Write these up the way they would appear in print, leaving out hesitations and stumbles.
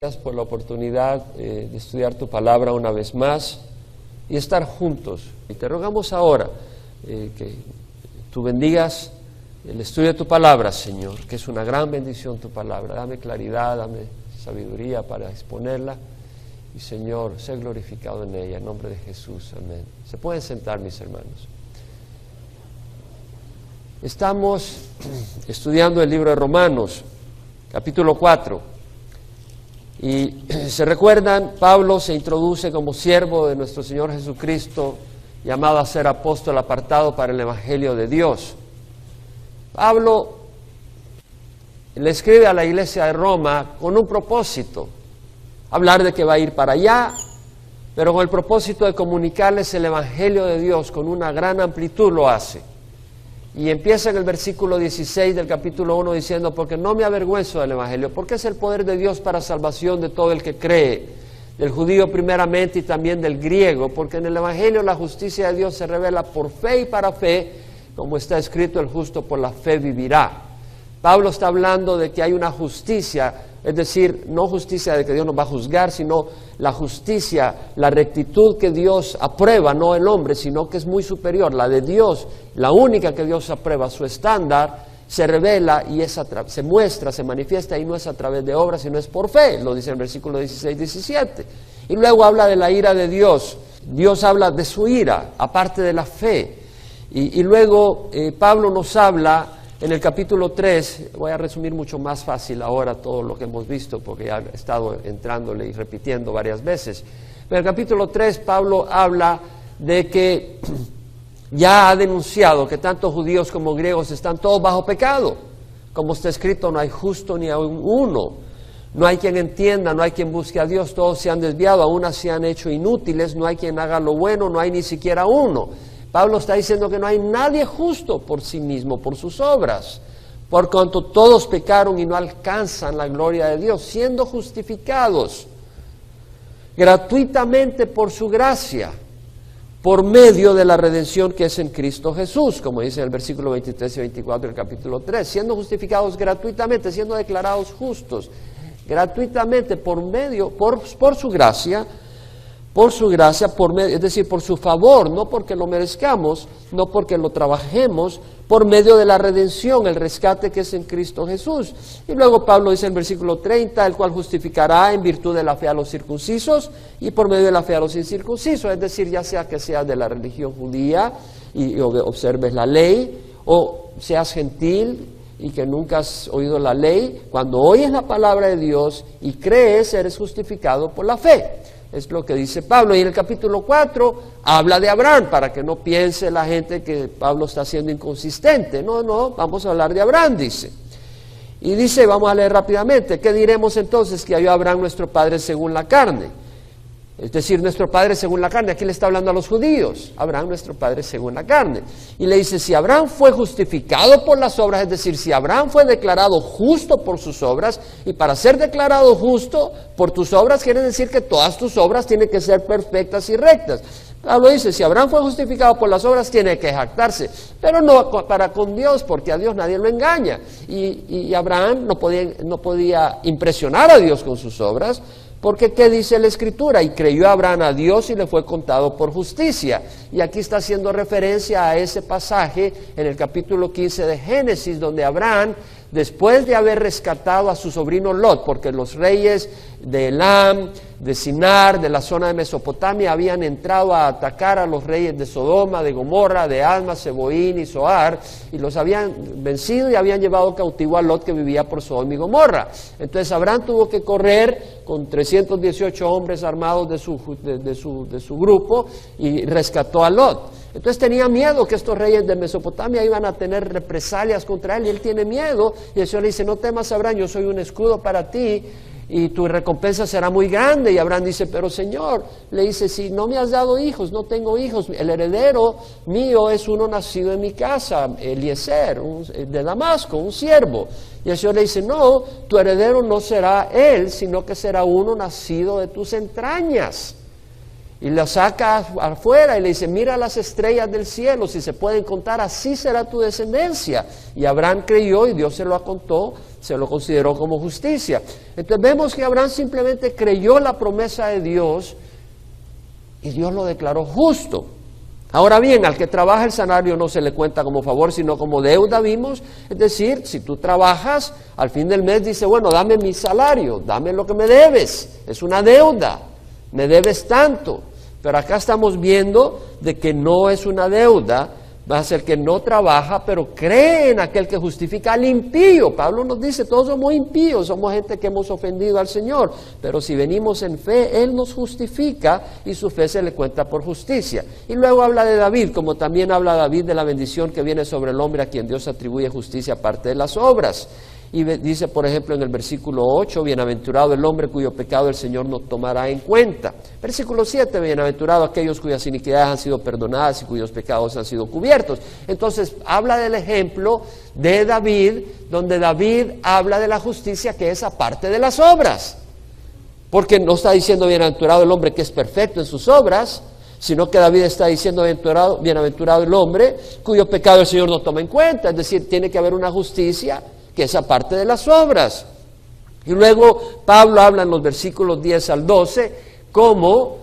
Gracias por la oportunidad de estudiar tu palabra una vez más y estar juntos. Y te rogamos ahora que tú bendigas el estudio de tu palabra, Señor, que es una gran bendición tu palabra. Dame claridad, dame sabiduría para exponerla y, Señor, sé glorificado en ella. En nombre de Jesús, amén. Se pueden sentar, mis hermanos. Estamos estudiando el libro de Romanos, capítulo 4. Y se recuerdan, Pablo se introduce como siervo de nuestro Señor Jesucristo, llamado a ser apóstol apartado para el Evangelio de Dios. Pablo le escribe a la iglesia de Roma con un propósito, hablar de que va a ir para allá, pero con el propósito de comunicarles el Evangelio de Dios con una gran amplitud lo hace. Y empieza en el versículo 16 del capítulo 1 diciendo, porque no me avergüenzo del Evangelio, porque es el poder de Dios para salvación de todo el que cree, del judío primeramente y también del griego, porque en el Evangelio la justicia de Dios se revela por fe y para fe, como está escrito, el justo por la fe vivirá. Pablo está hablando de que hay una justicia, es decir, no justicia de que Dios nos va a juzgar, sino la justicia, la rectitud que Dios aprueba, no el hombre, sino que es muy superior, la de Dios, la única que Dios aprueba, su estándar, se revela y se muestra, se manifiesta y no es a través de obras, sino es por fe, lo dice en el versículo 16-17. Y luego habla de la ira de Dios, Dios habla de su ira, aparte de la fe. Y luego Pablo nos habla en el capítulo 3, voy a resumir mucho más fácil ahora todo lo que hemos visto, porque ya he estado entrándole y repitiendo varias veces. Pero en el capítulo 3 Pablo habla de que ya ha denunciado que tanto judíos como griegos están todos bajo pecado. Como está escrito, no hay justo ni aun uno. No hay quien entienda, no hay quien busque a Dios, todos se han desviado, aún se han hecho inútiles, no hay quien haga lo bueno, no hay ni siquiera uno. Pablo está diciendo que no hay nadie justo por sí mismo, por sus obras, por cuanto todos pecaron y no alcanzan la gloria de Dios, siendo justificados gratuitamente por su gracia, por medio de la redención que es en Cristo Jesús, como dice en el versículo 23 y 24 del capítulo 3, siendo justificados gratuitamente, siendo declarados justos, gratuitamente por medio, por su gracia, es decir, por su favor, no porque lo merezcamos, no porque lo trabajemos, por medio de la redención, el rescate que es en Cristo Jesús. Y luego Pablo dice en el versículo 30, el cual justificará en virtud de la fe a los circuncisos y por medio de la fe a los incircuncisos, es decir, ya sea que seas de la religión judía y observes la ley, o seas gentil y que nunca has oído la ley, cuando oyes la palabra de Dios y crees, eres justificado por la fe. Es lo que dice Pablo. Y en el capítulo 4 habla de Abraham, para que no piense la gente que Pablo está siendo inconsistente. No, vamos a hablar de Abraham, dice. Y dice, vamos a leer rápidamente, ¿qué diremos entonces que halló Abraham nuestro padre según la carne? Es decir, nuestro padre según la carne. Aquí le está hablando a los judíos. Abraham, nuestro padre según la carne. Y le dice, si Abraham fue justificado por las obras, es decir, si Abraham fue declarado justo por sus obras, y para ser declarado justo por tus obras, quiere decir que todas tus obras tienen que ser perfectas y rectas. Pablo dice, si Abraham fue justificado por las obras, tiene que jactarse, pero no para con Dios, porque a Dios nadie lo engaña. Y Abraham no podía impresionar a Dios con sus obras, porque ¿qué dice la Escritura? Y creyó Abraham a Dios y le fue contado por justicia. Y aquí está haciendo referencia a ese pasaje en el capítulo 15 de Génesis, donde Abraham, después de haber rescatado a su sobrino Lot, porque los reyes de Elam, de Sinar, de la zona de Mesopotamia, habían entrado a atacar a los reyes de Sodoma, de Gomorra, de Adma, Seboín y Zoar, y los habían vencido y habían llevado cautivo a Lot, que vivía por Sodoma y Gomorra. Entonces Abraham tuvo que correr con 318 hombres armados de su grupo y rescató a Lot. Entonces tenía miedo que estos reyes de Mesopotamia iban a tener represalias contra él, y él tiene miedo, y el Señor le dice, no temas, Abraham, yo soy un escudo para ti, y tu recompensa será muy grande. Y Abraham dice, pero Señor, le dice, si no me has dado hijos, no tengo hijos, el heredero mío es uno nacido en mi casa, Eliezer, de Damasco, un siervo. Y el Señor le dice, no, tu heredero no será él, sino que será uno nacido de tus entrañas. Y la saca afuera y le dice, mira las estrellas del cielo, si se pueden contar, así será tu descendencia. Y Abraham creyó y Dios se lo contó, se lo consideró como justicia. Entonces vemos que Abraham simplemente creyó la promesa de Dios y Dios lo declaró justo. Ahora bien, al que trabaja el salario no se le cuenta como favor, sino como deuda, vimos. Es decir, si tú trabajas, al fin del mes dice, bueno, dame mi salario, dame lo que me debes, es una deuda, me debes tanto. Pero acá estamos viendo de que no es una deuda, va a ser que no trabaja, pero cree en aquel que justifica al impío. Pablo nos dice, todos somos impíos, somos gente que hemos ofendido al Señor, pero si venimos en fe, Él nos justifica y su fe se le cuenta por justicia. Y luego habla de David, como también habla David de la bendición que viene sobre el hombre a quien Dios atribuye justicia aparte de las obras. Y dice, por ejemplo, en el versículo 8, bienaventurado el hombre cuyo pecado el Señor no tomará en cuenta. Versículo 7, bienaventurado aquellos cuyas iniquidades han sido perdonadas y cuyos pecados han sido cubiertos. Entonces, habla del ejemplo de David, donde David habla de la justicia que es aparte de las obras. Porque no está diciendo bienaventurado el hombre que es perfecto en sus obras, sino que David está diciendo bienaventurado el hombre cuyo pecado el Señor no toma en cuenta. Es decir, tiene que haber una justicia que es aparte de las obras. Y luego Pablo habla en los versículos 10 al 12 cómo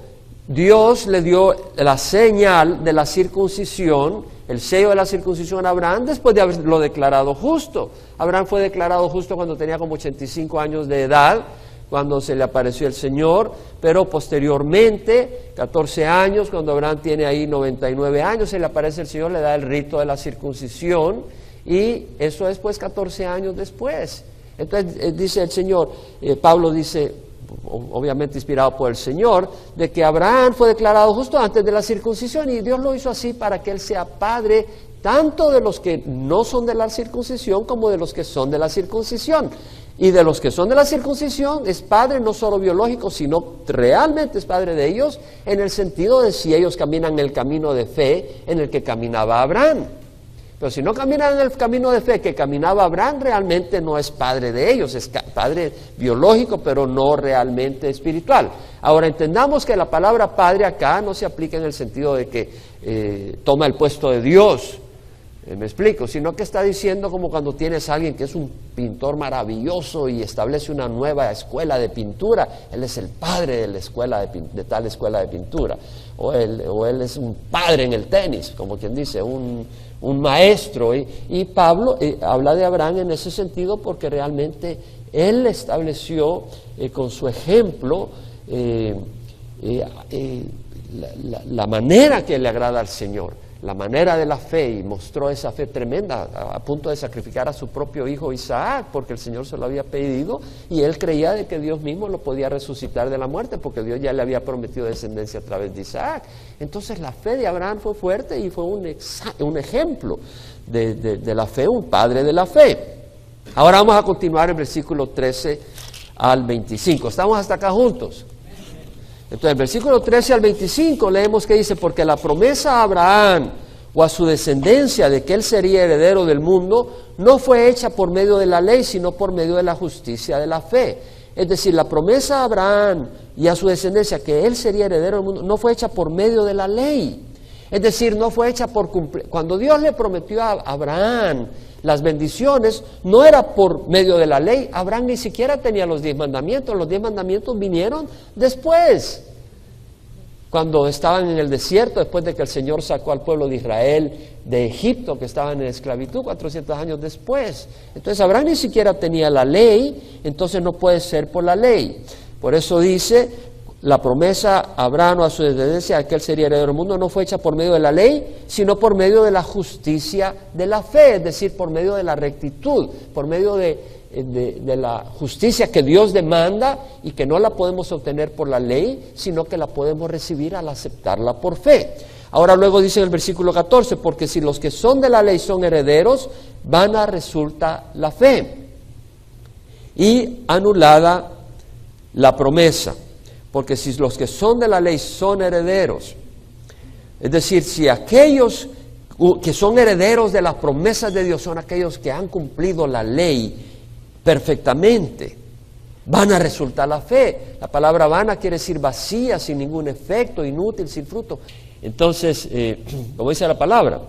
Dios le dio la señal de la circuncisión, el sello de la circuncisión a Abraham después de haberlo declarado justo. Abraham fue declarado justo cuando tenía como 85 años de edad, cuando se le apareció el Señor, pero posteriormente, 14 años, cuando Abraham tiene ahí 99 años, se le aparece el Señor, le da el rito de la circuncisión. Y eso es pues 14 años después. Entonces dice el Señor, Pablo dice, obviamente inspirado por el Señor, de que Abraham fue declarado justo antes de la circuncisión y Dios lo hizo así para que él sea padre tanto de los que no son de la circuncisión como de los que son de la circuncisión. Y de los que son de la circuncisión es padre no solo biológico, sino realmente es padre de ellos en el sentido de si ellos caminan el camino de fe en el que caminaba Abraham. Pero si no caminan en el camino de fe que caminaba Abraham, realmente no es padre de ellos, es padre biológico, pero no realmente espiritual. Ahora, entendamos que la palabra padre acá no se aplica en el sentido de que toma el puesto de Dios, me explico, sino que está diciendo como cuando tienes a alguien que es un pintor maravilloso y establece una nueva escuela de pintura, él es el padre de la escuela de tal escuela de pintura, o él es un padre en el tenis, como quien dice, un maestro. Y Pablo habla de Abraham en ese sentido porque realmente él estableció con su ejemplo la manera que le agrada al Señor, la manera de la fe, y mostró esa fe tremenda a punto de sacrificar a su propio hijo Isaac porque el Señor se lo había pedido y él creía de que Dios mismo lo podía resucitar de la muerte porque Dios ya le había prometido descendencia a través de Isaac. Entonces la fe de Abraham fue fuerte y fue un ejemplo de la fe, un padre de la fe. Ahora vamos a continuar el versículo 13 al 25. ¿Estamos hasta acá juntos? Entonces, el versículo 13 al 25 leemos que dice, porque la promesa a Abraham o a su descendencia de que él sería heredero del mundo no fue hecha por medio de la ley, sino por medio de la justicia de la fe. Es decir, la promesa a Abraham y a su descendencia que él sería heredero del mundo no fue hecha por medio de la ley. Es decir, no fue hecha por cumplir. Cuando Dios le prometió a Abraham las bendiciones, no era por medio de la ley. Abraham ni siquiera tenía los 10 mandamientos. Los 10 mandamientos vinieron después, cuando estaban en el desierto, después de que el Señor sacó al pueblo de Israel de Egipto, que estaban en esclavitud 400 años después. Entonces Abraham ni siquiera tenía la ley, entonces no puede ser por la ley. Por eso dice, la promesa a Abraham o a su descendencia de que él sería heredero del mundo no fue hecha por medio de la ley, sino por medio de la justicia de la fe, es decir, por medio de la rectitud, por medio de la justicia que Dios demanda y que no la podemos obtener por la ley, sino que la podemos recibir al aceptarla por fe. Ahora luego dice en el versículo 14, porque si los que son de la ley son herederos, vana resulta la fe y anulada la promesa. Porque si los que son de la ley son herederos, es decir, si aquellos que son herederos de las promesas de Dios son aquellos que han cumplido la ley perfectamente, vana resulta la fe. La palabra vana quiere decir vacía, sin ningún efecto, inútil, sin fruto. Entonces, como dice la palabra,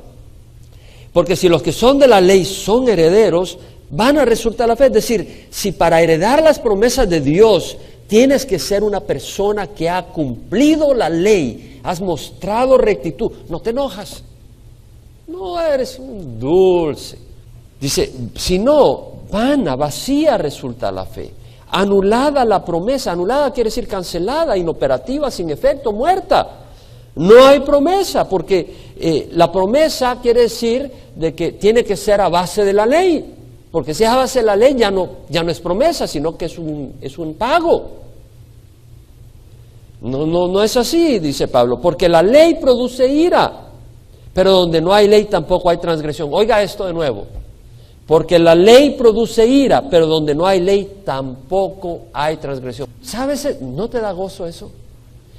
porque si los que son de la ley son herederos, vana resulta la fe. Es decir, si para heredar las promesas de Dios tienes que ser una persona que ha cumplido la ley, has mostrado rectitud, no te enojas, no eres un dulce. Dice, si no, vana, vacía resulta la fe. Anulada la promesa, anulada quiere decir cancelada, inoperativa, sin efecto, muerta. No hay promesa, porque la promesa quiere decir de que tiene que ser a base de la ley, porque si es a base de la ley ya no es promesa, sino que es un pago. No es así, dice Pablo, porque la ley produce ira, pero donde no hay ley tampoco hay transgresión. Oiga esto de nuevo. Porque la ley produce ira, pero donde no hay ley tampoco hay transgresión. ¿Sabes? ¿No te da gozo eso?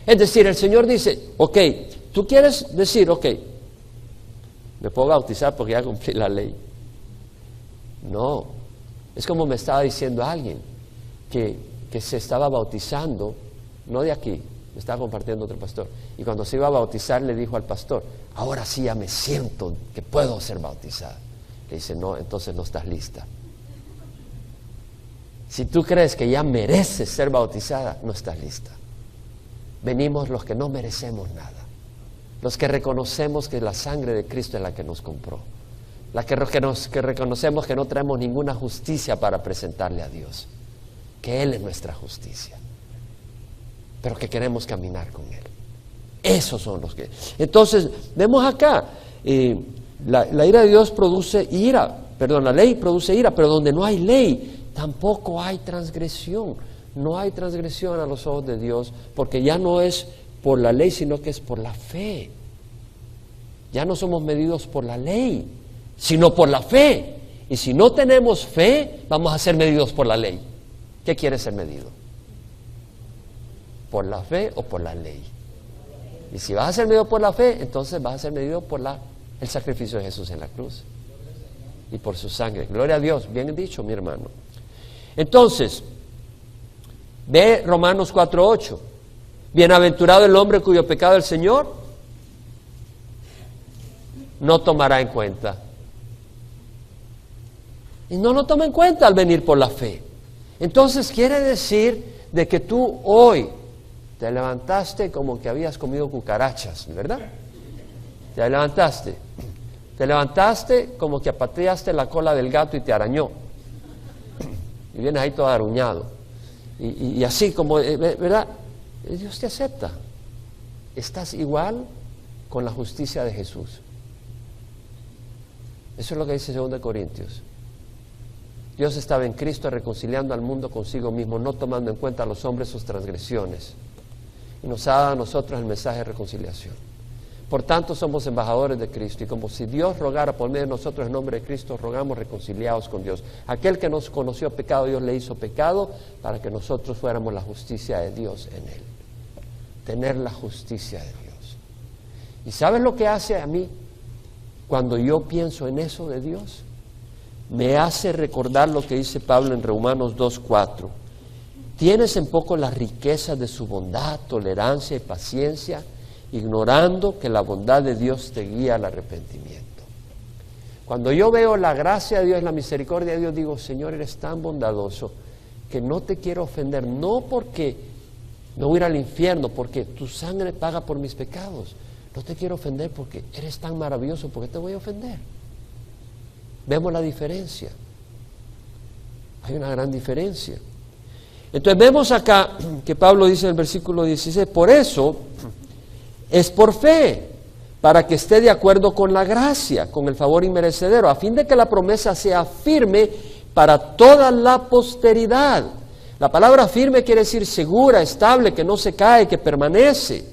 Es decir, el Señor dice, ok, tú quieres decir, ok, me puedo bautizar porque ya cumplí la ley. No, es como me estaba diciendo alguien que se estaba bautizando, no de aquí, me estaba compartiendo otro pastor, y cuando se iba a bautizar le dijo al pastor, ahora sí ya me siento que puedo ser bautizado. Le dice, no, entonces no estás lista. Si tú crees que ya mereces ser bautizada, no estás lista. Venimos los que no merecemos nada, los que reconocemos que la sangre de Cristo es la que nos compró, que reconocemos que no traemos ninguna justicia para presentarle a Dios, que Él es nuestra justicia, pero que queremos caminar con Él. Esos son los que... Entonces, vemos acá, la ira de Dios produce ira, la ley produce ira, pero donde no hay ley, tampoco hay transgresión. No hay transgresión a los ojos de Dios, porque ya no es por la ley, sino que es por la fe. Ya no somos medidos por la ley, sino por la fe. Y si no tenemos fe, vamos a ser medidos por la ley. ¿Qué quiere ser medido? ¿Por la fe o por la ley? Y si vas a ser medido por la fe, entonces vas a ser medido por el sacrificio de Jesús en la cruz y por su sangre. Gloria a Dios, bien dicho, mi hermano. Entonces, ve Romanos 4:8. Bienaventurado el hombre cuyo pecado el Señor no tomará en cuenta. Y no lo toma en cuenta al venir por la fe. Entonces quiere decir de que tú hoy te levantaste como que habías comido cucarachas, ¿verdad? Te levantaste como que apateaste la cola del gato y te arañó. Y vienes ahí todo aruñado. Y así como, ¿verdad? Dios te acepta. Estás igual con la justicia de Jesús. Eso es lo que dice 2 Corintios. Dios estaba en Cristo reconciliando al mundo consigo mismo, no tomando en cuenta a los hombres sus transgresiones. Y nos ha dado a nosotros el mensaje de reconciliación. Por tanto, somos embajadores de Cristo, y como si Dios rogara por medio de nosotros en nombre de Cristo, rogamos reconciliados con Dios. Aquel que nos conoció pecado, Dios le hizo pecado para que nosotros fuéramos la justicia de Dios en él. Tener la justicia de Dios. ¿Y sabes lo que hace a mí cuando yo pienso en eso de Dios? Me hace recordar lo que dice Pablo en Romanos 2:4. Tienes en poco las riquezas de su bondad, tolerancia y paciencia, ignorando que la bondad de Dios te guía al arrepentimiento. Cuando yo veo la gracia de Dios, la misericordia de Dios, digo, Señor, eres tan bondadoso que no te quiero ofender, no porque me voy a ir al infierno, porque tu sangre paga por mis pecados. No te quiero ofender porque eres tan maravilloso, ¿por qué te voy a ofender? Vemos la diferencia. Hay una gran diferencia. Entonces vemos acá que Pablo dice en el versículo 16, por eso es por fe, para que esté de acuerdo con la gracia, con el favor inmerecedero, a fin de que la promesa sea firme para toda la posteridad. La palabra firme quiere decir segura, estable, que no se cae, que permanece.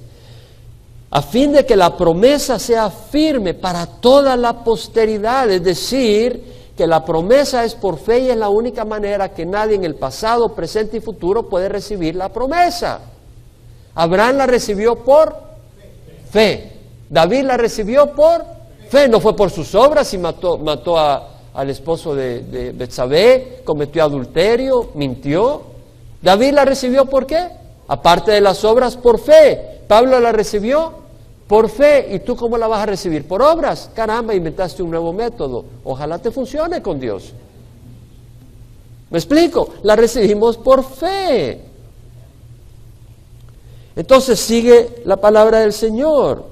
A fin de que la promesa sea firme para toda la posteridad, es decir, que la promesa es por fe y es la única manera que nadie en el pasado, presente y futuro puede recibir la promesa. Abraham la recibió por fe. David la recibió por fe. No fue por sus obras y mató al esposo de Betsabé, cometió adulterio, mintió. David la recibió ¿por qué? Aparte de las obras, por fe. Pablo la recibió por fe. ¿Y tú cómo la vas a recibir? Por obras. Caramba, inventaste un nuevo método. Ojalá te funcione con Dios. ¿Me explico? La recibimos por fe. Entonces sigue la palabra del Señor.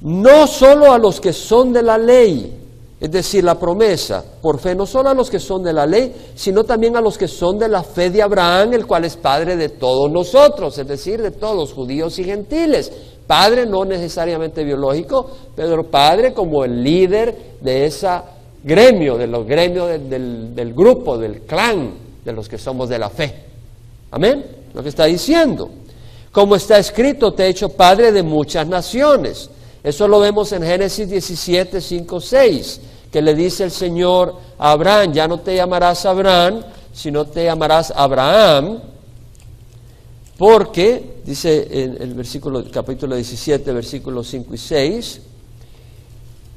No solo a los que son de la ley, es decir, la promesa, por fe, no solo a los que son de la ley, sino también a los que son de la fe de Abraham, el cual es padre de todos nosotros, es decir, de todos, judíos y gentiles. Padre no necesariamente biológico, pero padre como el líder de ese gremio, de los gremios del grupo, del clan, de los que somos de la fe. Amén, lo que está diciendo. Como está escrito, te he hecho padre de muchas naciones. Eso lo vemos en Génesis 17, 5, 6, que le dice el Señor a Abraham, ya no te llamarás Abraham, sino te llamarás Abraham, porque, dice en el capítulo 17, versículos 5 y 6,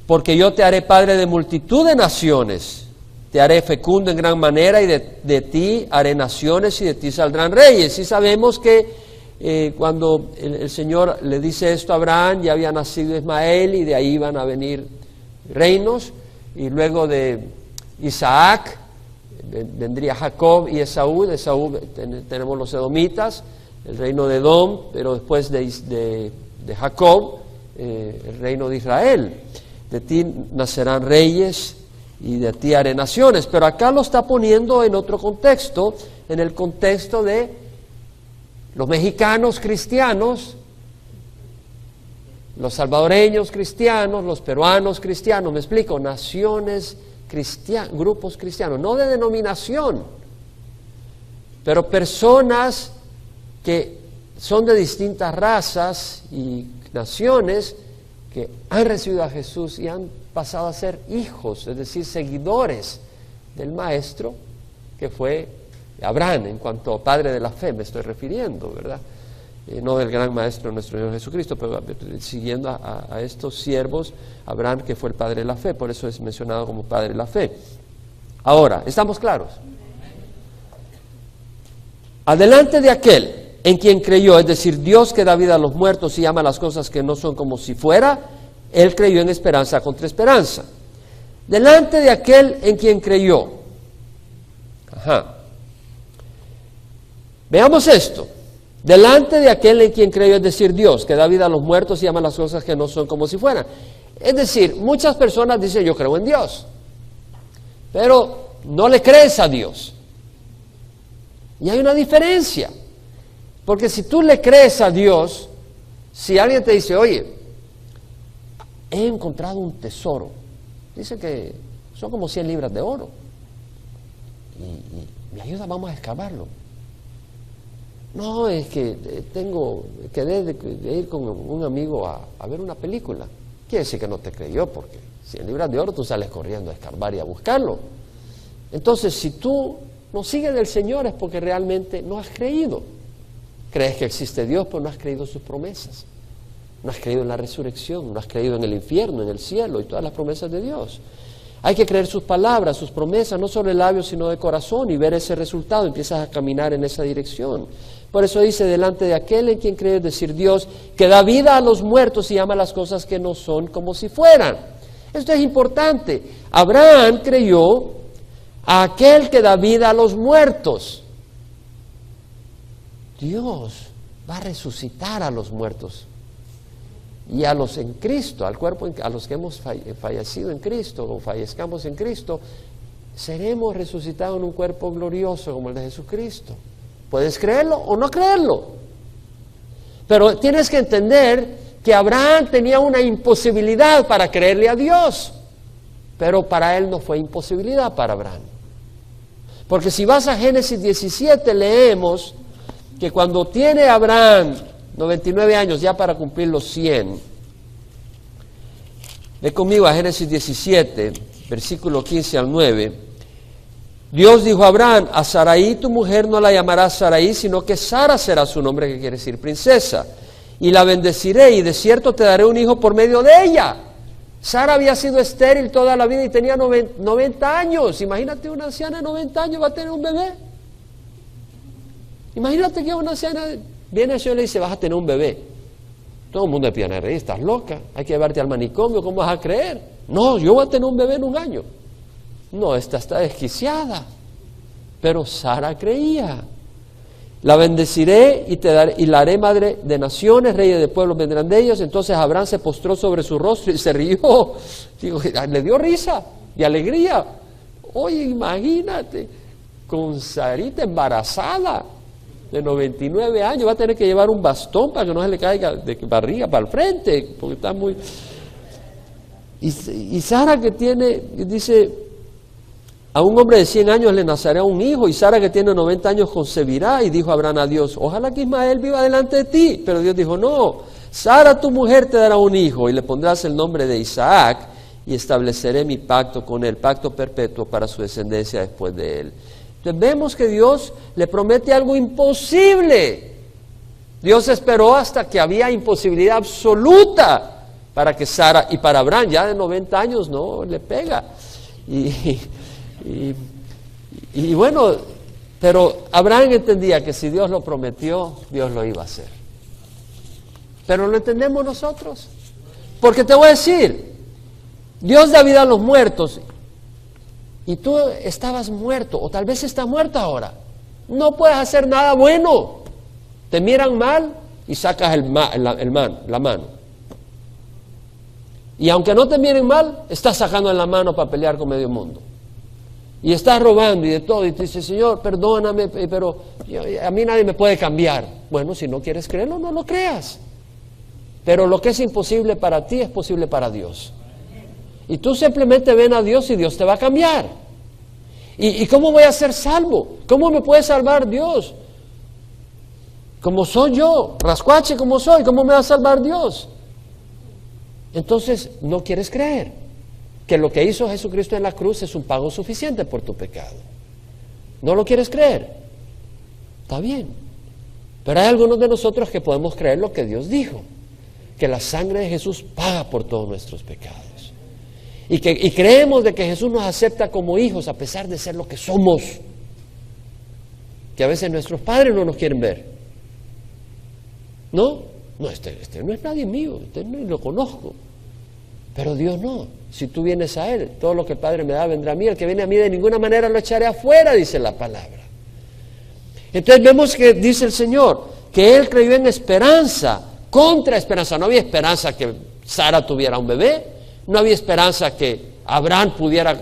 porque yo te haré padre de multitud de naciones, te haré fecundo en gran manera y de ti haré naciones y de ti saldrán reyes. Y sabemos que cuando el Señor le dice esto a Abraham, ya había nacido Ismael y de ahí iban a venir reinos, y luego de Isaac vendría Jacob y Esaú. De Esaú tenemos los edomitas, el reino de Edom, pero después de Jacob el reino de Israel. De ti nacerán reyes y de ti haré naciones. Pero acá lo está poniendo en otro contexto, en el contexto de los mexicanos cristianos, los salvadoreños cristianos, los peruanos cristianos, me explico, naciones cristianas, grupos cristianos, no de denominación, pero personas que son de distintas razas y naciones que han recibido a Jesús y han pasado a ser hijos, es decir, seguidores del Maestro, que fue Abraham, en cuanto a padre de la fe me estoy refiriendo, ¿verdad? No del gran Maestro nuestro Señor Jesucristo, pero siguiendo a estos siervos, Abraham, que fue el padre de la fe, por eso es mencionado como padre de la fe. Ahora, ¿estamos claros? Adelante de aquel en quien creyó, es decir, Dios que da vida a los muertos y llama las cosas que no son como si fuera, él creyó en esperanza contra esperanza. Delante de aquel en quien creyó. Veamos esto. Delante de aquel en quien creyó, es decir, Dios, que da vida a los muertos y llama las cosas que no son como si fueran. Es decir, muchas personas dicen, yo creo en Dios, pero no le crees a Dios. Y hay una diferencia, porque si tú le crees a Dios, si alguien te dice, oye, he encontrado un tesoro, dice que son como 100 libras de oro, y me ayuda, vamos a excavarlo. No, es que quedé de ir con un amigo a ver una película. Quiere decir que no te creyó, porque 100 libras de oro tú sales corriendo a escarbar y a buscarlo. Entonces, si tú no sigues del Señor es porque realmente no has creído. Crees que existe Dios, pero no has creído sus promesas. No has creído en la resurrección, no has creído en el infierno, en el cielo y todas las promesas de Dios. Hay que creer sus palabras, sus promesas, no solo de labios, sino de corazón, y ver ese resultado. Empiezas a caminar en esa dirección. Por eso dice, delante de aquel en quien cree, es decir, Dios, que da vida a los muertos y llama las cosas que no son como si fueran. Esto es importante. Abraham creyó a aquel que da vida a los muertos. Dios va a resucitar a los muertos. Y a los en Cristo, al cuerpo, a los que hemos fallecido en Cristo o fallezcamos en Cristo, seremos resucitados en un cuerpo glorioso como el de Jesucristo. ¿Puedes creerlo o no creerlo? Pero tienes que entender que Abraham tenía una imposibilidad para creerle a Dios, pero para él no fue imposibilidad para Abraham. Porque si vas a Génesis 17 leemos que cuando tiene Abraham 99 años ya para cumplir los 100, ve conmigo a Génesis 17, versículo 15 al 9. Dios dijo a Abraham, a Sarai tu mujer no la llamarás Sarai, sino que Sara será su nombre, que quiere decir princesa, y la bendeciré, y de cierto te daré un hijo por medio de ella. Sara había sido estéril toda la vida y tenía 90 años. Imagínate una anciana de 90 años va a tener un bebé. Imagínate que una anciana viene al Señor y le dice, vas a tener un bebé. Todo el mundo empieza a reír, estás loca, hay que llevarte al manicomio, ¿cómo vas a creer? No, yo voy a tener un bebé en un año. No, esta está desquiciada. Pero Sara creía. La bendeciré y la haré madre de naciones, reyes de pueblos vendrán de ellos. Entonces Abraham se postró sobre su rostro y se rió. Digo, le dio risa y alegría. Oye, imagínate, con Sarita embarazada de 99 años, va a tener que llevar un bastón para que no se le caiga de barriga para el frente, porque está muy... Y Sara que tiene, dice, a un hombre de 100 años le nacerá un hijo, y Sara que tiene 90 años concebirá, y dijo Abraham a Dios, ojalá que Ismael viva delante de ti. Pero Dios dijo, no, Sara tu mujer te dará un hijo, y le pondrás el nombre de Isaac, y estableceré mi pacto con él, pacto perpetuo para su descendencia después de él. Entonces vemos que Dios le promete algo imposible. Dios esperó hasta que había imposibilidad absoluta para que Sara, y para Abraham ya de 90 años no le pega. Y bueno, pero Abraham entendía que si Dios lo prometió, Dios lo iba a hacer. Pero lo entendemos nosotros. Porque te voy a decir, Dios da vida a los muertos. Y tú estabas muerto, o tal vez estás muerto ahora. No puedes hacer nada bueno. Te miran mal y sacas la mano. Y aunque no te miren mal, estás sacando la mano para pelear con medio mundo. Y estás robando y de todo. Y te dices, Señor, perdóname, pero a mí nadie me puede cambiar. Bueno, si no quieres creerlo, no lo creas. Pero lo que es imposible para ti es posible para Dios. Y tú simplemente ven a Dios y Dios te va a cambiar. ¿Y cómo voy a ser salvo? ¿Cómo me puede salvar Dios? Como soy yo, rascuache como soy, ¿cómo me va a salvar Dios? Entonces, no quieres creer que lo que hizo Jesucristo en la cruz es un pago suficiente por tu pecado. ¿No lo quieres creer? Está bien. Pero hay algunos de nosotros que podemos creer lo que Dios dijo, que la sangre de Jesús paga por todos nuestros pecados. Y creemos de que Jesús nos acepta como hijos a pesar de ser lo que somos. Que a veces nuestros padres no nos quieren ver. ¿No? No, este no es nadie mío, este no lo conozco. Pero Dios no. Si tú vienes a Él, todo lo que el Padre me da vendrá a mí. El que viene a mí de ninguna manera lo echaré afuera, dice la palabra. Entonces vemos que dice el Señor, que Él creyó en esperanza, contra esperanza. No había esperanza que Sara tuviera un bebé. No había esperanza que Abraham pudiera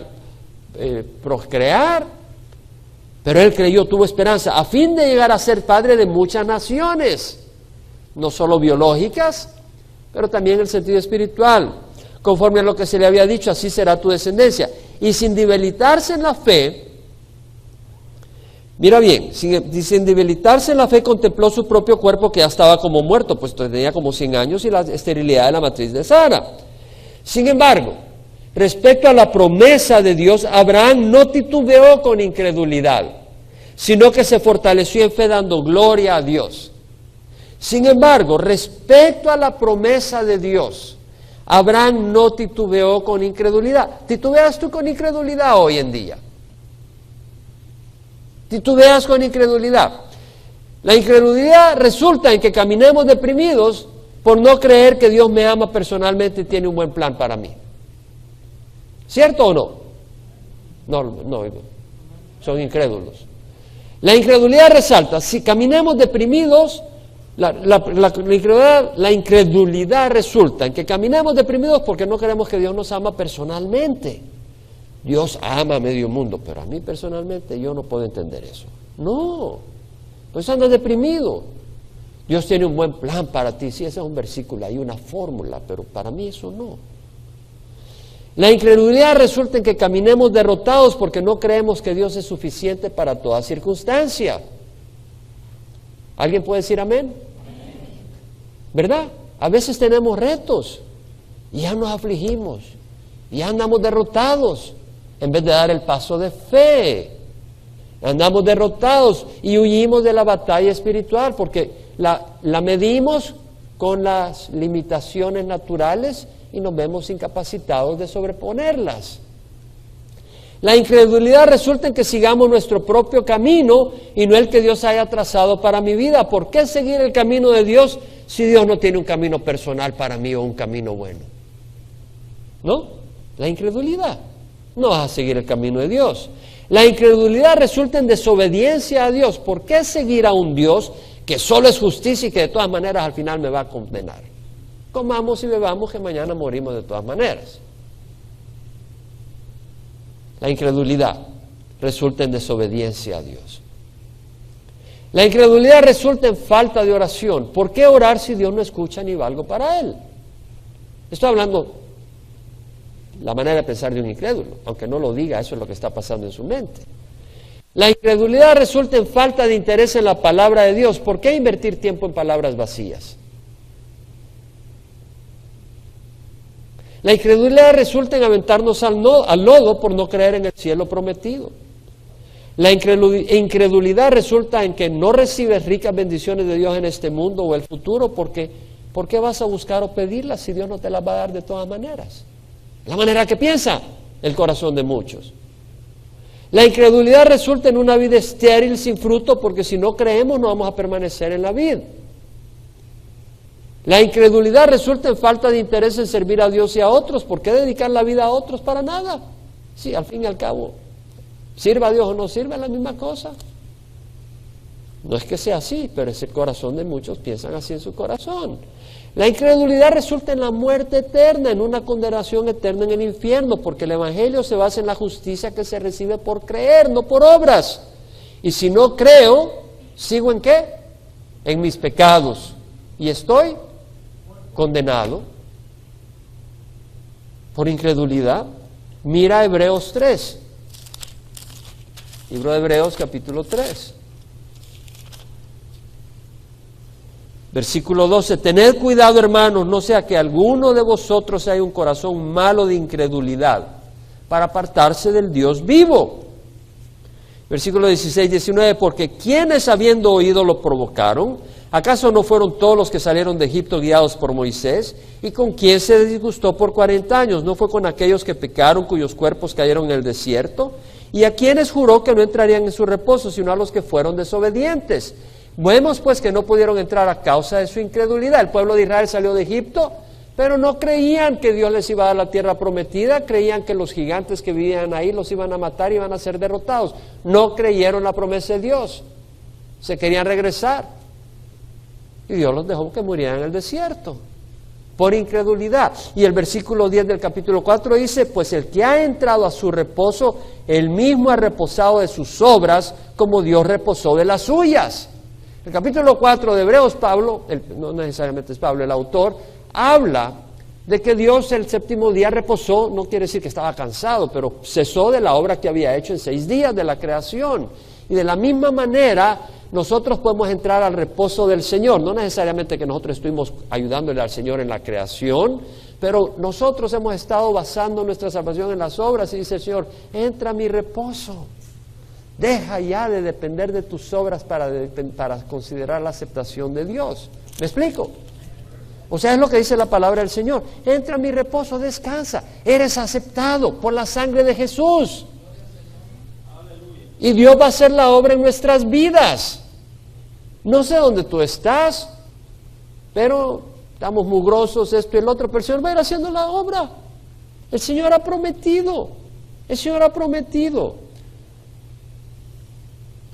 procrear, pero él creyó, tuvo esperanza, a fin de llegar a ser padre de muchas naciones, no solo biológicas, pero también en el sentido espiritual. Conforme a lo que se le había dicho, así será tu descendencia. Y sin debilitarse en la fe, mira bien, sin debilitarse en la fe, contempló su propio cuerpo que ya estaba como muerto, pues tenía como 100 años y la esterilidad de la matriz de Sara. Sin embargo, respecto a la promesa de Dios, Abraham no titubeó con incredulidad, sino que se fortaleció en fe dando gloria a Dios. Sin embargo, respecto a la promesa de Dios, Abraham no titubeó con incredulidad. ¿Titubeas tú con incredulidad hoy en día? ¿Titubeas con incredulidad? La incredulidad resulta en que caminemos deprimidos por no creer que Dios me ama personalmente y tiene un buen plan para mí. ¿Cierto o no? No, son incrédulos. La incredulidad resalta, si caminamos deprimidos, la incredulidad resulta en que caminamos deprimidos porque no creemos que Dios nos ama personalmente. Dios ama a medio mundo, pero a mí personalmente yo no puedo entender eso. No, pues andas deprimido. Dios tiene un buen plan para ti. Sí, ese es un versículo, hay una fórmula, pero para mí eso no. La incredulidad resulta en que caminemos derrotados porque no creemos que Dios es suficiente para toda circunstancia. ¿Alguien puede decir amén? ¿Verdad? A veces tenemos retos y ya nos afligimos y ya andamos derrotados en vez de dar el paso de fe. Andamos derrotados y huimos de la batalla espiritual porque la medimos con las limitaciones naturales y nos vemos incapacitados de sobreponerlas. La incredulidad resulta en que sigamos nuestro propio camino y no el que Dios haya trazado para mi vida. ¿Por qué seguir el camino de Dios si Dios no tiene un camino personal para mí o un camino bueno? ¿No? La incredulidad. No vas a seguir el camino de Dios. La incredulidad resulta en desobediencia a Dios. ¿Por qué seguir a un Dios que solo es justicia y que de todas maneras al final me va a condenar? Comamos y bebamos que mañana morimos de todas maneras. La incredulidad resulta en desobediencia a Dios. La incredulidad resulta en falta de oración. ¿Por qué orar si Dios no escucha ni valgo para Él? Estoy hablando la manera de pensar de un incrédulo, aunque no lo diga, eso es lo que está pasando en su mente. La incredulidad resulta en falta de interés en la palabra de Dios. ¿Por qué invertir tiempo en palabras vacías? La incredulidad resulta en aventarnos al lodo por no creer en el cielo prometido. La incredulidad resulta en que no recibes ricas bendiciones de Dios en este mundo o el futuro, porque ¿por qué vas a buscar o pedirlas si Dios no te las va a dar de todas maneras? La manera que piensa el corazón de muchos. La incredulidad resulta en una vida estéril sin fruto, porque si no creemos no vamos a permanecer en la vida. La incredulidad resulta en falta de interés en servir a Dios y a otros. ¿Por qué dedicar la vida a otros para nada? Sí, al fin y al cabo, sirva a Dios o no sirva, es la misma cosa. No es que sea así, pero es el corazón de muchos, piensan así en su corazón. La incredulidad resulta en la muerte eterna, en una condenación eterna en el infierno, porque el Evangelio se basa en la justicia que se recibe por creer, no por obras. Y si no creo, ¿sigo en qué? En mis pecados. Y estoy condenado por incredulidad. Mira Hebreos 3. Libro de Hebreos capítulo 3. Versículo 12, tened cuidado, hermanos, no sea que alguno de vosotros haya un corazón malo de incredulidad para apartarse del Dios vivo. Versículo 16, 19, porque quienes habiendo oído lo provocaron, ¿acaso no fueron todos los que salieron de Egipto guiados por Moisés? ¿Y con quién se disgustó por 40 años? ¿No fue con aquellos que pecaron, cuyos cuerpos cayeron en el desierto? ¿Y a quienes juró que no entrarían en su reposo, sino a los que fueron desobedientes? Vemos pues que no pudieron entrar a causa de su incredulidad. El pueblo de Israel salió de Egipto, pero no creían que Dios les iba a dar la tierra prometida, creían que los gigantes que vivían ahí los iban a matar y iban a ser derrotados. No creyeron la promesa de Dios, se querían regresar. Y Dios los dejó que murieran en el desierto, por incredulidad. Y el versículo 10 del capítulo 4 dice, pues el que ha entrado a su reposo, él mismo ha reposado de sus obras, como Dios reposó de las suyas. El capítulo 4 de Hebreos, Pablo, no necesariamente es Pablo el autor, habla de que Dios el séptimo día reposó, no quiere decir que estaba cansado, pero cesó de la obra que había hecho en 6 días de la creación. Y de la misma manera, nosotros podemos entrar al reposo del Señor. No necesariamente que nosotros estuvimos ayudándole al Señor en la creación, pero nosotros hemos estado basando nuestra salvación en las obras y dice el Señor, entra a mi reposo. Deja ya de depender de tus obras para considerar la aceptación de Dios. ¿Me explico? O sea, es lo que dice la palabra del Señor. Entra a mi reposo, descansa. Eres aceptado por la sangre de Jesús. Y Dios va a hacer la obra en nuestras vidas. No sé dónde tú estás, pero estamos mugrosos, esto y el otro, pero el Señor va a ir haciendo la obra. El Señor ha prometido. El Señor ha prometido.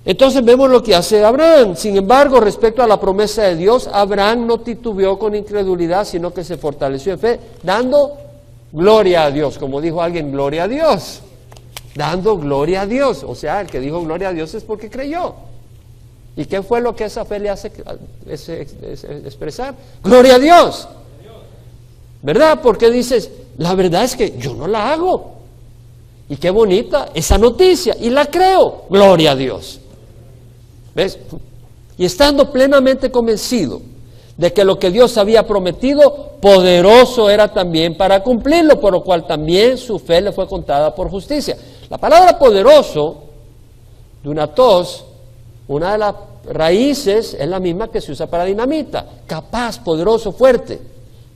Entonces vemos lo que hace Abraham. Sin embargo, respecto a la promesa de Dios, Abraham no titubeó con incredulidad, sino que se fortaleció en fe, dando gloria a Dios. Como dijo alguien, gloria a Dios. Dando gloria a Dios. O sea, el que dijo gloria a Dios es porque creyó. ¿Y qué fue lo que esa fe le hace expresar? Gloria a Dios. ¿Verdad? Porque dices, la verdad es que yo no la hago. Y qué bonita esa noticia. Y la creo. Gloria a Dios. ¿Ves? Y estando plenamente convencido de que lo que Dios había prometido, poderoso era también para cumplirlo, por lo cual también su fe le fue contada por justicia. La palabra poderoso, dunatos, una de las raíces es la misma que se usa para dinamita, capaz, poderoso, fuerte.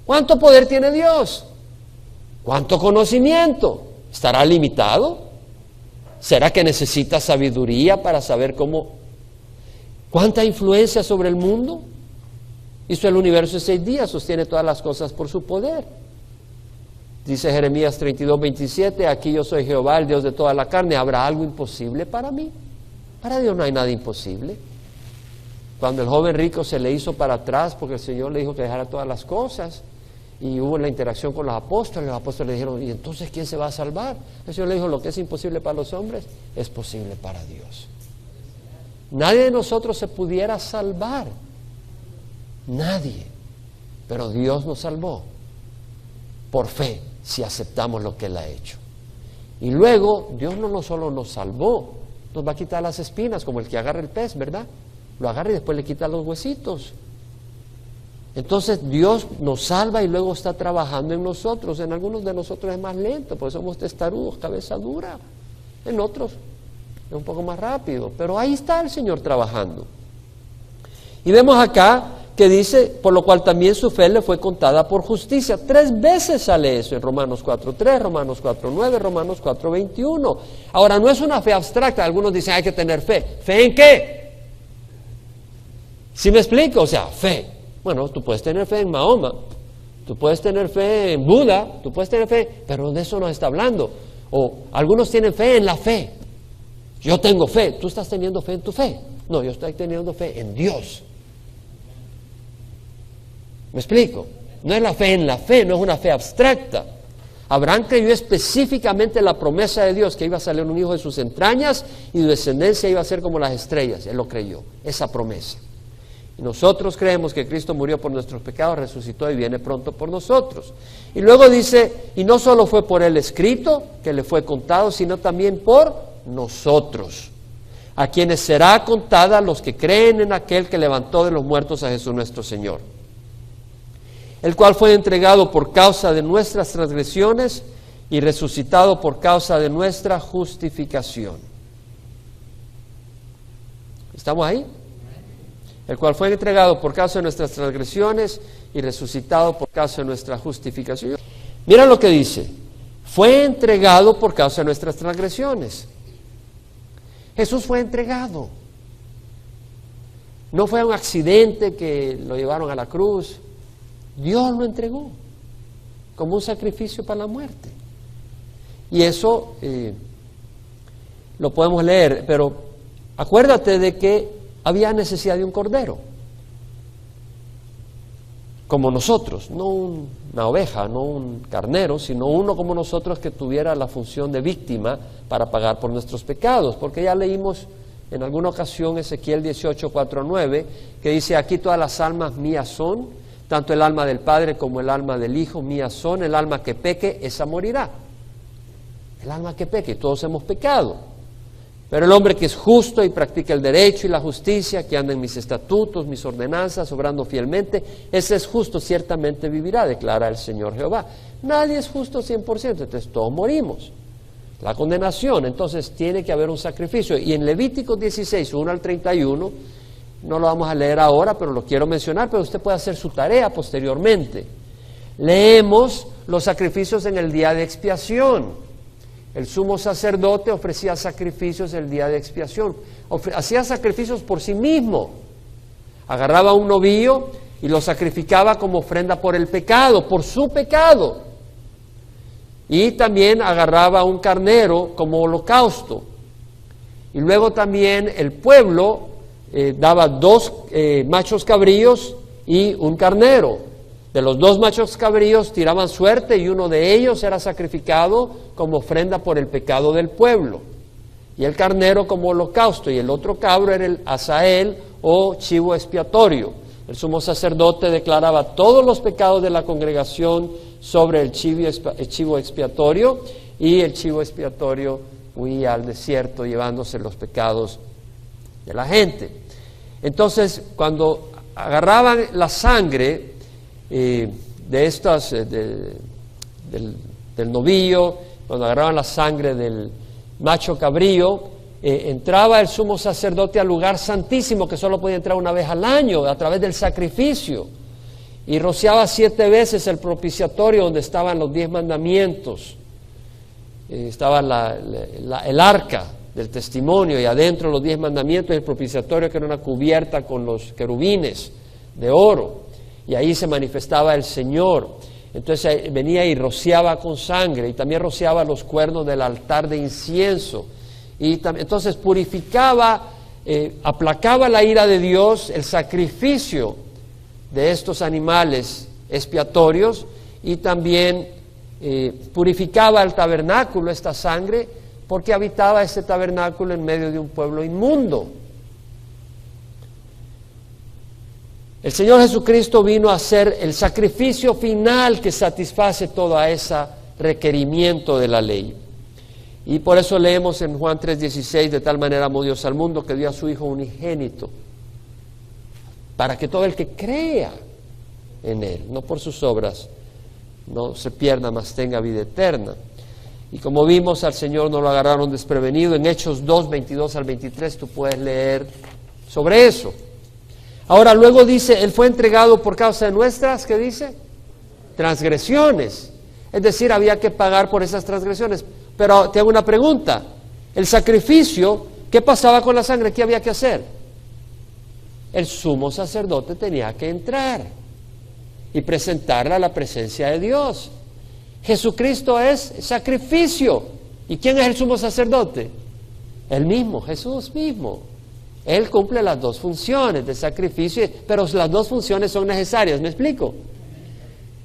¿Cuánto poder tiene Dios? ¿Cuánto conocimiento? ¿Estará limitado? ¿Será que necesita sabiduría para saber cuánta influencia sobre el mundo? Hizo el universo en 6 días, sostiene todas las cosas por su poder. Dice Jeremías 32:27, aquí yo soy Jehová, el Dios de toda la carne. ¿Habrá algo imposible para mí? Para Dios no hay nada imposible. Cuando el joven rico se le hizo para atrás porque el Señor le dijo que dejara todas las cosas, y hubo la interacción con los apóstoles le dijeron, ¿y entonces quién se va a salvar? El Señor le dijo, lo que es imposible para los hombres es posible para Dios. Nadie de nosotros se pudiera salvar, nadie, pero Dios nos salvó por fe, si aceptamos lo que Él ha hecho. Y luego Dios no solo nos salvó, nos va a quitar las espinas, como el que agarra el pez, ¿verdad? Lo agarra y después le quita los huesitos. Entonces Dios nos salva y luego está trabajando en nosotros. En algunos de nosotros es más lento, porque somos testarudos, cabeza dura. En otros es un poco más rápido, pero ahí está el Señor trabajando. Y vemos acá que dice, por lo cual también su fe le fue contada por justicia. 3 veces sale eso en Romanos 4:3, Romanos 4:9, Romanos 4:21. Ahora, no es una fe abstracta. Algunos dicen, hay que tener fe. ¿Fe en qué? ¿Sí me explico? O sea, fe. Bueno, tú puedes tener fe en Mahoma, tú puedes tener fe en Buda, tú puedes tener fe, pero de eso no está hablando. O algunos tienen fe en la fe. Yo tengo fe. ¿Tú estás teniendo fe en tu fe? No, yo estoy teniendo fe en Dios. ¿Me explico? No es la fe en la fe, no es una fe abstracta. Abraham creyó específicamente la promesa de Dios, que iba a salir un hijo de sus entrañas y su descendencia iba a ser como las estrellas. Él lo creyó, esa promesa. Y nosotros creemos que Cristo murió por nuestros pecados, resucitó y viene pronto por nosotros. Y luego dice, y no solo fue por él escrito, que le fue contado, sino también por nosotros, a quienes será contada los que creen en aquel que levantó de los muertos a Jesús nuestro Señor, el cual fue entregado por causa de nuestras transgresiones y resucitado por causa de nuestra justificación. ¿Estamos ahí? El cual fue entregado por causa de nuestras transgresiones y resucitado por causa de nuestra justificación. Mira lo que dice, fue entregado por causa de nuestras transgresiones. Jesús fue entregado. No fue un accidente que lo llevaron a la cruz. Dios lo entregó como un sacrificio para la muerte. Y eso lo podemos leer, pero acuérdate de que había necesidad de un cordero, como nosotros, no una oveja, no un carnero, sino uno como nosotros que tuviera la función de víctima para pagar por nuestros pecados, porque ya leímos en alguna ocasión Ezequiel 18:4-9, que dice, aquí todas las almas mías son, tanto el alma del Padre como el alma del Hijo mías son, el alma que peque, esa morirá. El alma que peque, todos hemos pecado. Pero el hombre que es justo y practica el derecho y la justicia, que anda en mis estatutos, mis ordenanzas, obrando fielmente, ese es justo, ciertamente vivirá, declara el Señor Jehová. Nadie es justo 100%, entonces todos morimos. La condenación, entonces tiene que haber un sacrificio. Y en Levítico 16:1-31, no lo vamos a leer ahora, pero lo quiero mencionar, pero usted puede hacer su tarea posteriormente. Leemos los sacrificios en el día de expiación. El sumo sacerdote ofrecía sacrificios el día de expiación. Hacía sacrificios por sí mismo. Agarraba un novillo y lo sacrificaba como ofrenda por el pecado, por su pecado. Y también agarraba un carnero como holocausto. Y luego también el pueblo daba 2 machos cabríos y un carnero. De los 2 machos cabríos tiraban suerte y uno de ellos era sacrificado como ofrenda por el pecado del pueblo. Y el carnero como holocausto, y el otro cabro era el azael o chivo expiatorio. El sumo sacerdote declaraba todos los pecados de la congregación sobre el chivo expiatorio, y el chivo expiatorio huía al desierto llevándose los pecados de la gente. Entonces, cuando agarraban la sangre de estas del novillo, cuando agarraban la sangre del macho cabrío, entraba el sumo sacerdote al lugar santísimo, que solo podía entrar una vez al año a través del sacrificio, y rociaba 7 veces el propiciatorio donde estaban los 10 mandamientos, estaba el arca del testimonio, y adentro los 10 mandamientos y el propiciatorio, que era una cubierta con los querubines de oro, y ahí se manifestaba el Señor. Entonces venía y rociaba con sangre, y también rociaba los cuernos del altar de incienso, y entonces purificaba, aplacaba la ira de Dios, el sacrificio de estos animales expiatorios, y también purificaba el tabernáculo, esta sangre, porque habitaba este tabernáculo en medio de un pueblo inmundo. El Señor Jesucristo vino a ser el sacrificio final que satisface todo ese requerimiento de la ley. Y por eso leemos en Juan 3:16, de tal manera amó Dios al mundo que dio a su Hijo unigénito, para que todo el que crea en Él, no por sus obras, no se pierda, mas tenga vida eterna. Y como vimos, al Señor no lo agarraron desprevenido. En Hechos 2:22 al 23 tú puedes leer sobre eso. Ahora luego dice, Él fue entregado por causa de nuestras, ¿qué dice? Transgresiones. Es decir, había que pagar por esas transgresiones. Pero te hago una pregunta, el sacrificio, ¿qué pasaba con la sangre? ¿Qué había que hacer? El sumo sacerdote tenía que entrar y presentarla a la presencia de Dios. Jesucristo es sacrificio. ¿Y quién es el sumo sacerdote? Él mismo, Jesús mismo. Él cumple las dos funciones de sacrificio, pero las dos funciones son necesarias. ¿Me explico?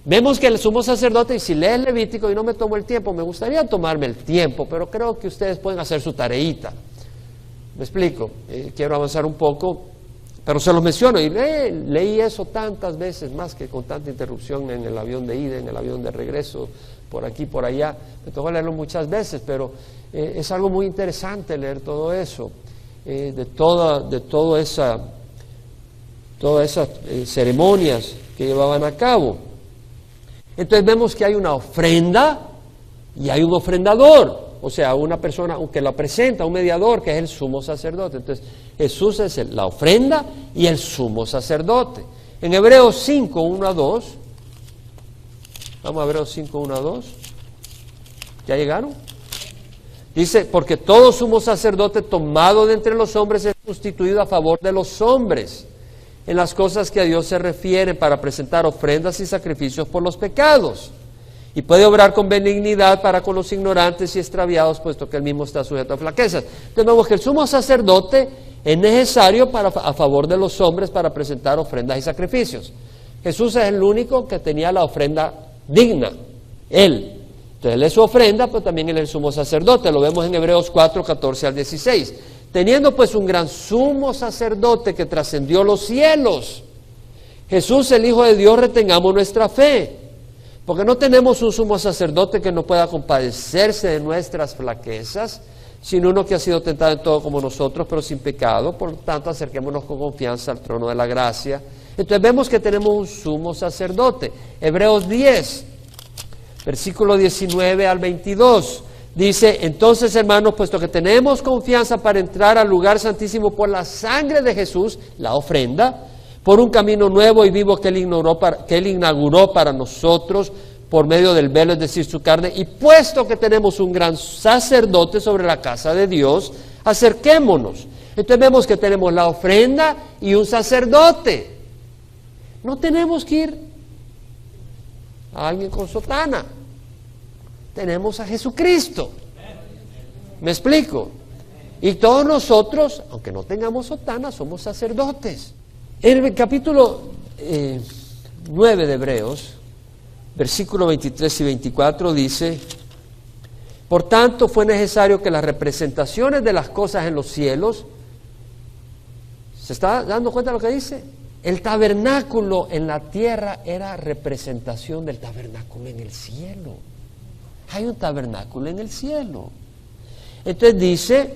Vemos que el sumo sacerdote, y si lees Levítico, y no me tomo el tiempo, me gustaría tomarme el tiempo, pero creo que ustedes pueden hacer su tareita. ¿Me explico? Quiero avanzar un poco, pero se los menciono, y leí eso tantas veces, más que con tanta interrupción en el avión de ida, en el avión de regreso, por aquí, por allá. Me tocó leerlo muchas veces, pero es algo muy interesante leer todo eso, de todas esas ceremonias que llevaban a cabo. Entonces vemos que hay una ofrenda y hay un ofrendador, o sea, una persona que la presenta, un mediador, que es el sumo sacerdote. Entonces Jesús es la ofrenda y el sumo sacerdote. En Hebreos 5, 1 a 2, vamos a Hebreos 5, 1 a 2, ¿ya llegaron? Dice, porque todo sumo sacerdote tomado de entre los hombres es constituido a favor de los hombres, en las cosas que a Dios se refieren, para presentar ofrendas y sacrificios por los pecados, y puede obrar con benignidad para con los ignorantes y extraviados, puesto que él mismo está sujeto a flaquezas. Entonces vemos que el sumo sacerdote es necesario a favor de los hombres para presentar ofrendas y sacrificios. Jesús es el único que tenía la ofrenda digna, él. Entonces él es su ofrenda, pero también él es el sumo sacerdote. Lo vemos en Hebreos 4, 14 al 16. Teniendo pues un gran sumo sacerdote que trascendió los cielos, Jesús, el Hijo de Dios, retengamos nuestra fe, porque no tenemos un sumo sacerdote que no pueda compadecerse de nuestras flaquezas, sino uno que ha sido tentado en todo como nosotros, pero sin pecado. Por lo tanto, acerquémonos con confianza al trono de la gracia. Entonces vemos que tenemos un sumo sacerdote. Hebreos 10, versículo 19 al 22. Dice, entonces, hermanos, puesto que tenemos confianza para entrar al lugar santísimo por la sangre de Jesús, la ofrenda, por un camino nuevo y vivo que Él inauguró para nosotros por medio del velo, es decir, su carne, y puesto que tenemos un gran sacerdote sobre la casa de Dios, acerquémonos. Entonces vemos que tenemos la ofrenda y un sacerdote. No tenemos que ir a alguien con sotana. Tenemos a Jesucristo. ¿Me explico? Y todos nosotros, aunque no tengamos sotana, somos sacerdotes. En el capítulo 9 de Hebreos, versículos 23 y 24 dice, por tanto fue necesario que las representaciones de las cosas en los cielos, ¿se está dando cuenta de lo que dice? El tabernáculo en la tierra era representación del tabernáculo en el cielo. Hay un tabernáculo en el cielo. Entonces dice,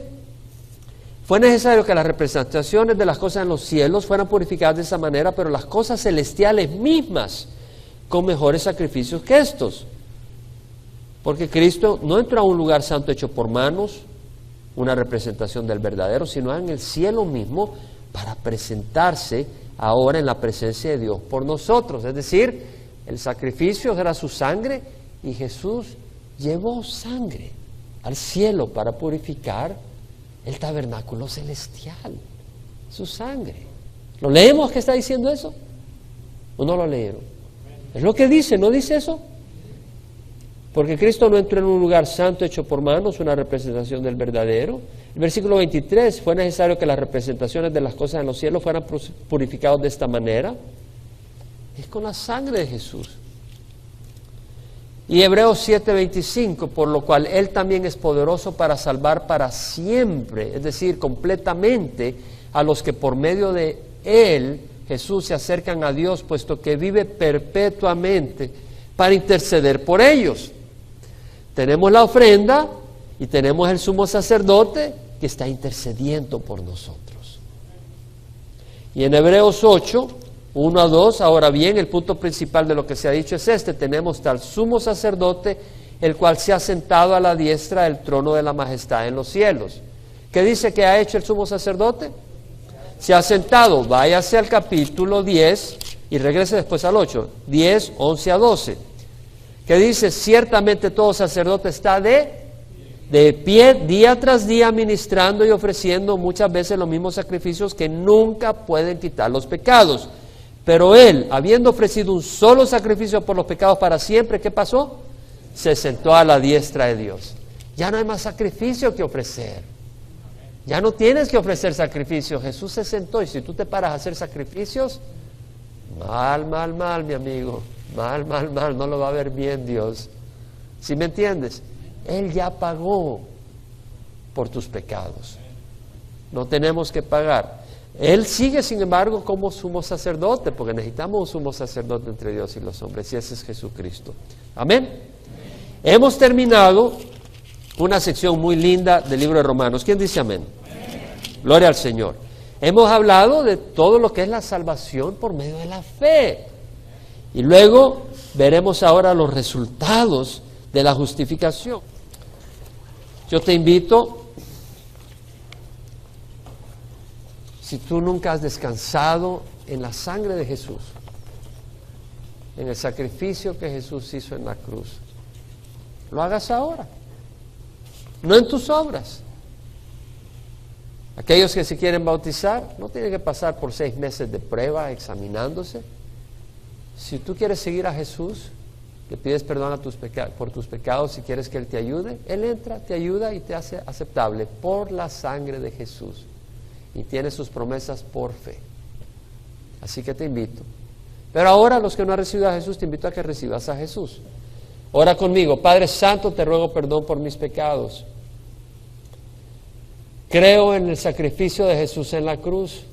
fue necesario que las representaciones de las cosas en los cielos fueran purificadas de esa manera, pero las cosas celestiales mismas con mejores sacrificios que estos. Porque Cristo no entró a un lugar santo hecho por manos, una representación del verdadero, sino en el cielo mismo para presentarse ahora en la presencia de Dios por nosotros. Es decir, el sacrificio era su sangre y Jesús llevó sangre al cielo para purificar el tabernáculo celestial, su sangre. ¿Lo leemos que está diciendo eso? ¿O no lo leyeron? Es lo que dice, ¿no dice eso? Porque Cristo no entró en un lugar santo hecho por manos, una representación del verdadero. El versículo 23, fue necesario que las representaciones de las cosas en los cielos fueran purificadas de esta manera. Es con la sangre de Jesús. Y Hebreos 7:25, por lo cual Él también es poderoso para salvar para siempre, es decir, completamente, a los que por medio de Él, Jesús, se acercan a Dios, puesto que vive perpetuamente para interceder por ellos. Tenemos la ofrenda y tenemos el sumo sacerdote que está intercediendo por nosotros. Y en Hebreos 8, 1 a 2, ahora bien, el punto principal de lo que se ha dicho es este: tenemos tal sumo sacerdote, el cual se ha sentado a la diestra del trono de la majestad en los cielos. ¿Qué dice que ha hecho el sumo sacerdote? Se ha sentado. Váyase al capítulo 10 y regrese después al 8, 10, 11 a 12. Que dice, ciertamente todo sacerdote está de pie día tras día ministrando y ofreciendo muchas veces los mismos sacrificios que nunca pueden quitar los pecados. Pero Él, habiendo ofrecido un solo sacrificio por los pecados para siempre, ¿qué pasó? Se sentó a la diestra de Dios. Ya no hay más sacrificio que ofrecer. Ya no tienes que ofrecer sacrificios. Jesús se sentó, y si tú te paras a hacer sacrificios, mal, mi amigo. Mal, no lo va a ver bien Dios. ¿Sí me entiendes? Él ya pagó por tus pecados. No tenemos que pagar. Él sigue, sin embargo, como sumo sacerdote, porque necesitamos un sumo sacerdote entre Dios y los hombres, y ese es Jesucristo. Amén. Hemos terminado una sección muy linda del libro de Romanos. ¿Quién dice amén? Gloria al Señor. Hemos hablado de todo lo que es la salvación por medio de la fe. Y luego veremos ahora los resultados de la justificación. Yo te invito, si tú nunca has descansado en la sangre de Jesús, en el sacrificio que Jesús hizo en la cruz, lo hagas ahora, no en tus obras. Aquellos que se quieren bautizar no tienen que pasar por 6 meses de prueba examinándose. Si tú quieres seguir a Jesús, le pides perdón por tus pecados, si quieres que Él te ayude, Él entra, te ayuda y te hace aceptable por la sangre de Jesús. Y tiene sus promesas por fe. Así que te invito. Pero ahora, los que no han recibido a Jesús, te invito a que recibas a Jesús. Ora conmigo. Padre Santo, te ruego perdón por mis pecados. Creo en el sacrificio de Jesús en la cruz,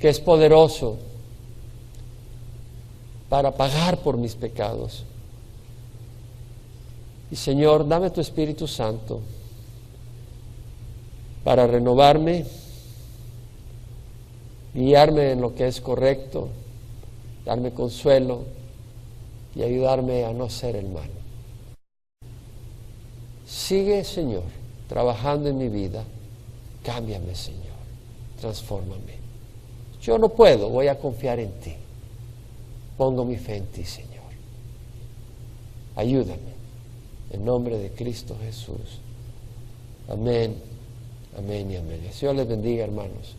que es poderoso para pagar por mis pecados. Y Señor, dame tu Espíritu Santo para renovarme, guiarme en lo que es correcto, darme consuelo y ayudarme a no hacer el mal. Sigue, Señor, trabajando en mi vida. Cámbiame, Señor. Transfórmame. Yo no puedo, voy a confiar en ti. Pongo mi fe en ti, Señor. Ayúdame. En nombre de Cristo Jesús. Amén. Amén y amén. Dios les bendiga, hermanos.